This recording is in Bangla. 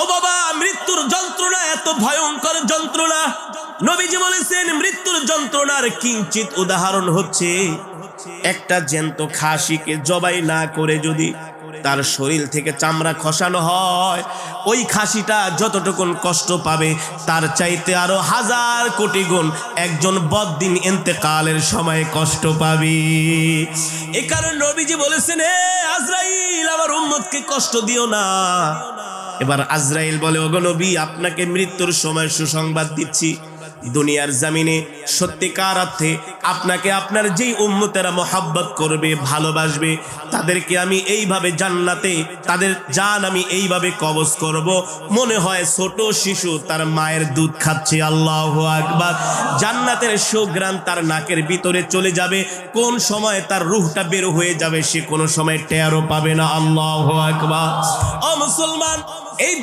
ও বাবা, মৃত্যুর যন্ত্রণা এত ভয়ঙ্কর যন্ত্রণা। নবীজি বলেছেন মৃত্যুর যন্ত্রণার কিঞ্চিত উদাহরণ হচ্ছে একটা জ্যান্ত খাসিকে জবাই না করে যদি তার শরীর থেকে চামড়া খসানো হয়, ওই খাসিটা যতটুকুন কষ্ট পাবে তার চাইতে আরো হাজার কোটি গুণ একজন বদ্দিন ইন্তেকালের সময় কষ্ট পাবে। এ কারণে নবীজি বলেছেন, হে আজরাইল, আমার উম্মতকে কষ্ট দিও না। এবার আজরাইল বলে, ওগো নবী, আপনাকে মৃত্যুর সময় সুসংবাদ দিচ্ছি। দুনিয়ার জমিনে সত্যিকার অর্থে আপনাকে আপনার যেই উম্মতেরা মহব্বত করবে, ভালোবাসবে, তাদেরকে আমি এইভাবে জান্নাতে তাদের জান আমি এইভাবে কবজ করব, মনে হয় ছোট শিশু তার মায়ের দুধ খাচ্ছে। আল্লাহু আকবার। জান্নাতের সুঘ্রাণ তার নাকের ভিতরে চলে যাবে, কোন সময় তার রূহটা বের হয়ে যাবে সে কোনো সময় টেরও পাবে না। আল্লাহু আকবার। ও মুসলমান, এই